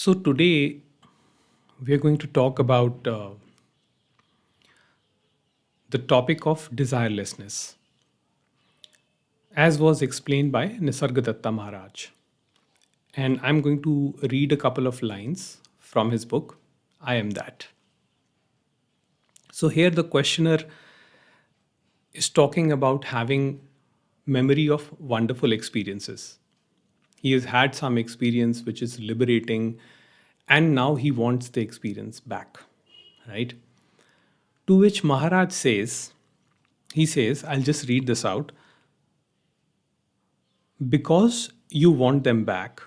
So, today we are going to talk about the topic of desirelessness, as was explained by Nisargadatta Maharaj. And I'm going to read a couple of lines from his book, I Am That. So, here the questioner is talking about having memory of wonderful experiences. He has had some experience which is liberating, and now he wants the experience back, right? To which Maharaj says, he says, I'll just read this out. Because you want them back,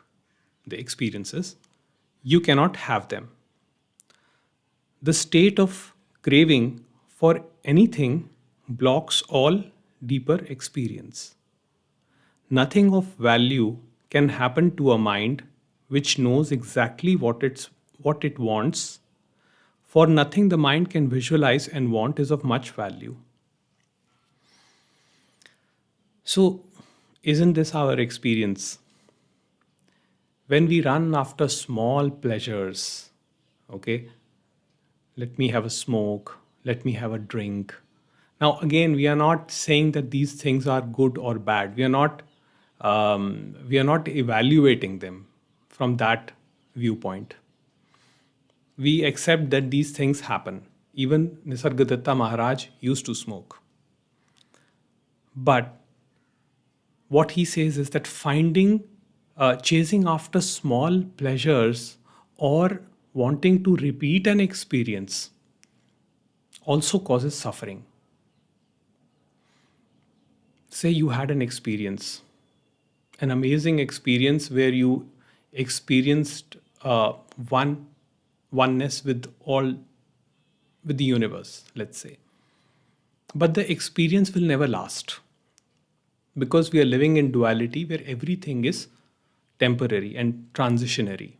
the experiences, you cannot have them. The state of craving for anything blocks all deeper experience. Nothing of value can happen to a mind which knows exactly what it wants, for nothing the mind can visualize and want is of much value. So, isn't this our experience? When we run after small pleasures, okay, let me have a smoke, let me have a drink. Now, again, we are not saying that these things are good or bad. We are not evaluating them from that viewpoint. We accept that these things happen. Even Nisargadatta Maharaj used to smoke. But what he says is that chasing after small pleasures or wanting to repeat an experience also causes suffering. Say you had an experience, an amazing experience where you experienced oneness with the universe, let's say. But the experience will never last because we are living in duality where everything is temporary and transitionary.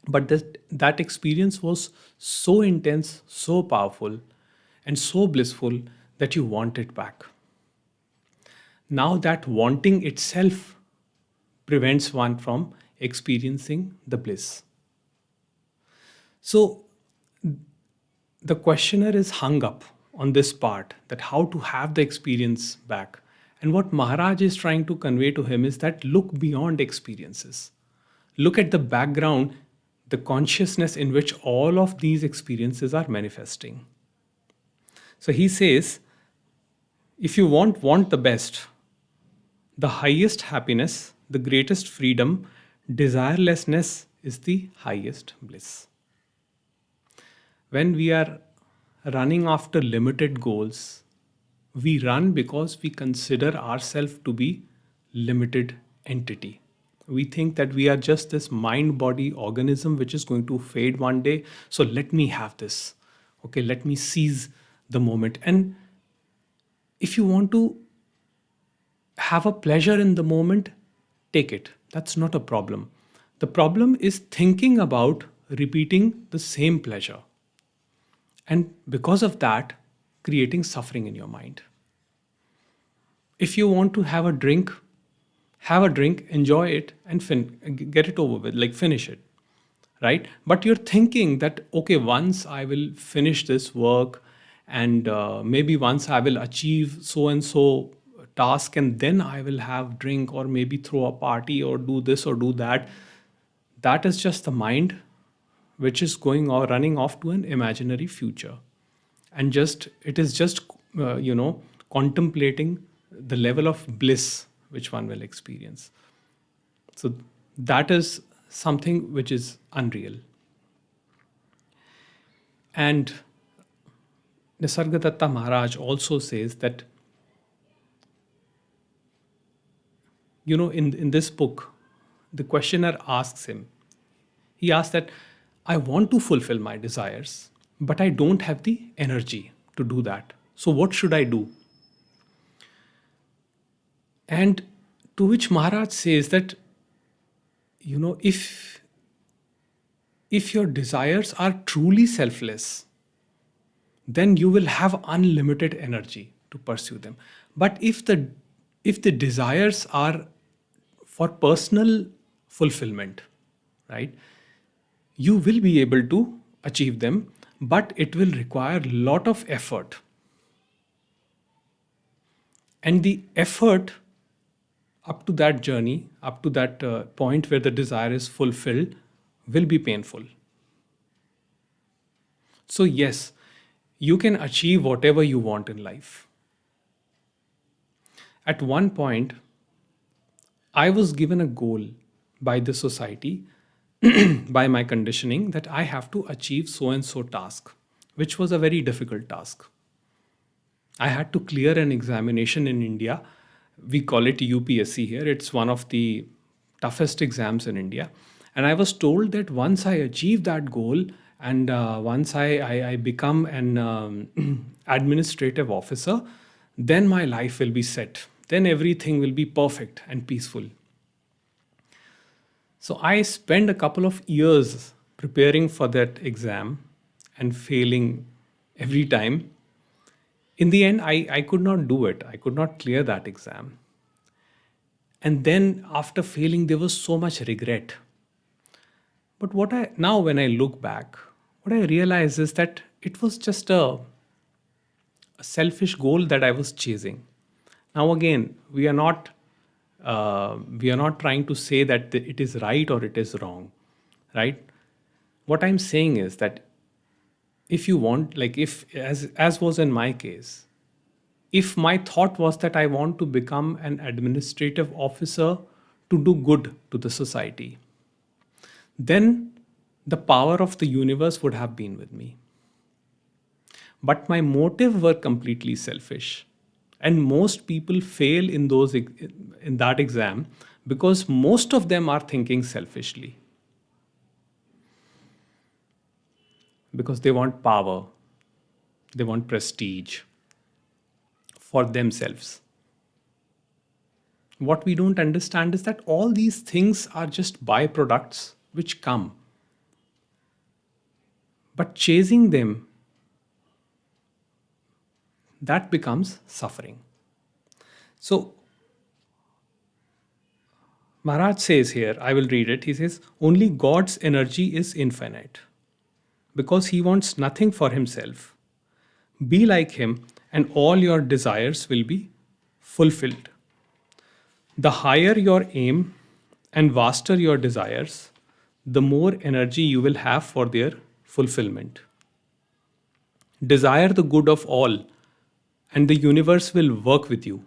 But that experience was so intense, so powerful, and so blissful that you want it back. Now, that wanting itself prevents one from experiencing the bliss. So, the questioner is hung up on this part, that how to have the experience back. And what Maharaj is trying to convey to him is that look beyond experiences. Look at the background, the consciousness in which all of these experiences are manifesting. So he says, if you want the best, the highest happiness, the greatest freedom, desirelessness is the highest bliss. When we are running after limited goals, we run because we consider ourselves to be limited entity. We think that we are just this mind body organism which is going to fade one day. So let me have this. Okay, let me seize the moment. And if you want to have a pleasure in the moment, take it. That's not a problem. The problem is thinking about repeating the same pleasure. And because of that, creating suffering in your mind. If you want to have a drink, enjoy it, and get it over with, like finish it, right? But you're thinking that, okay, once I will finish this work, and maybe once I will achieve so and so task, and then I will have drink, or maybe throw a party, or do this or do that. That is just the mind which is going or running off to an imaginary future, and just it is just contemplating the level of bliss which one will experience. So that is something which is unreal. And Nisargadatta Maharaj also says that, in this book, the questioner asks him, he asks that, I want to fulfill my desires, but I don't have the energy to do that. So what should I do? And to which Maharaj says that, if your desires are truly selfless, then you will have unlimited energy to pursue them. But if the desires are for personal fulfillment, right? You will be able to achieve them, but it will require a lot of effort. And the effort up to that journey, up to that point where the desire is fulfilled, will be painful. So, yes, you can achieve whatever you want in life. At one point, I was given a goal by the society, by my conditioning, that I have to achieve so and so task, which was a very difficult task. I had to clear an examination in India. We call it UPSC here. It's one of the toughest exams in India. And I was told that once I achieve that goal and once I become an administrative officer, then my life will be set. Then everything will be perfect and peaceful. So I spent a couple of years preparing for that exam and failing every time. In the end, I could not do it. I could not clear that exam. And then after failing, there was so much regret. But what I now, when I look back, what I realize is that it was just a selfish goal that I was chasing. Now, again, we are not trying to say that it is right or it is wrong, right? What I'm saying is that if you want, like if as was in my case, if my thought was that I want to become an administrative officer to do good to the society, then the power of the universe would have been with me. But my motive were completely selfish. And most people fail in in that exam because most of them are thinking selfishly because they want power, they want prestige for themselves. What we don't understand is that all these things are just byproducts which come, but chasing them, that becomes suffering. So, Maharaj says here, I will read it. He says, only God's energy is infinite because he wants nothing for himself. Be like him, and all your desires will be fulfilled. The higher your aim and vaster your desires, the more energy you will have for their fulfillment. Desire the good of all, and the universe will work with you.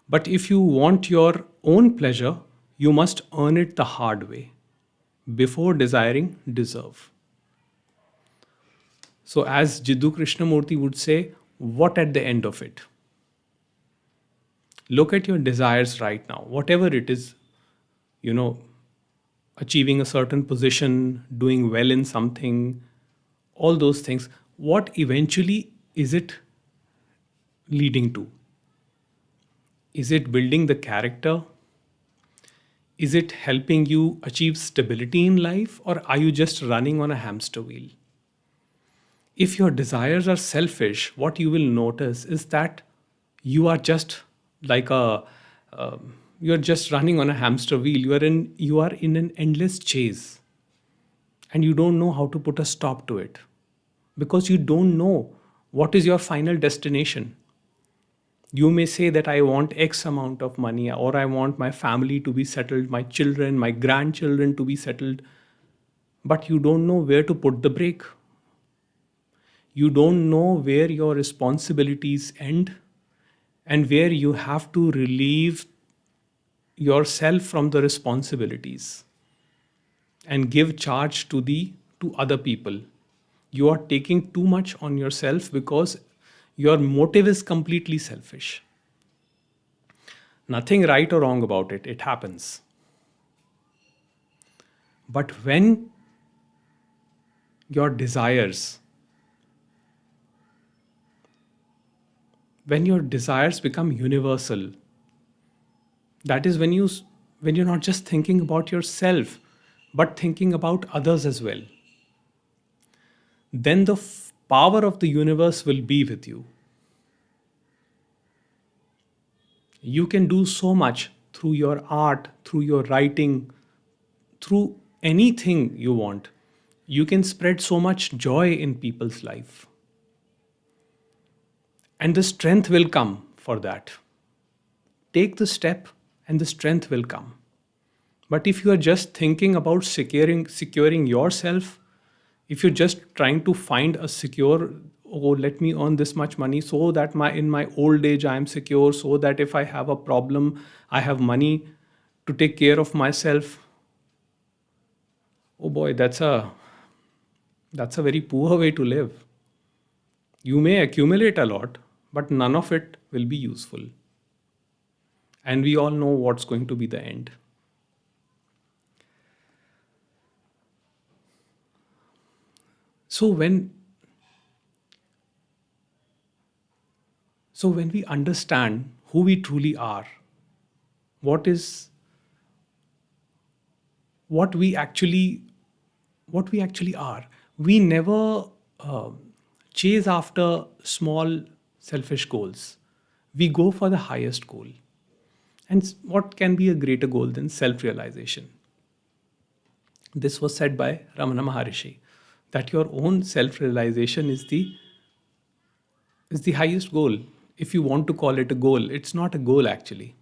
But if you want your own pleasure, you must earn it the hard way. Before desiring, deserve. So, as Jiddu Krishnamurti would say, what at the end of it? Look at your desires right now, whatever it is, you know, achieving a certain position, doing well in something, all those things. What eventually is it leading to? Is it building the character? Is it helping you achieve stability in life, or are you just running on a hamster wheel? If your desires are selfish, what you will notice is that you are just like you're just running on a hamster wheel. You are in an endless chase, and you don't know how to put a stop to it because you don't know what is your final destination. You may say that I want X amount of money, or I want my family to be settled, my children, my grandchildren to be settled, but you don't know where to put the brake. You don't know where your responsibilities end and where you have to relieve yourself from the responsibilities and give charge to other people. You are taking too much on yourself because your motive is completely selfish. Nothing right or wrong about it. It happens. But your desires when your desires become universal, that is when you're not just thinking about yourself but thinking about others as well, then the power of the universe will be with you. You can do so much through your art, through your writing, through anything you want, you can spread so much joy in people's life. And the strength will come for that. Take the step and the strength will come. But if you are just thinking about securing yourself, if you're just trying to find a secure, oh, let me earn this much money so that in my old age I am secure, so that if I have a problem, I have money to take care of myself. Oh boy, that's a very poor way to live. You may accumulate a lot, but none of it will be useful. And we all know what's going to be the end. So when we understand who we truly are, what is what we actually what we actually are, we never chase after small selfish goals. We go for the highest goal. And what can be a greater goal than self-realization? This was said by Ramana Maharishi, that your own self-realization is the highest goal. If you want to call it a goal, it's not a goal actually.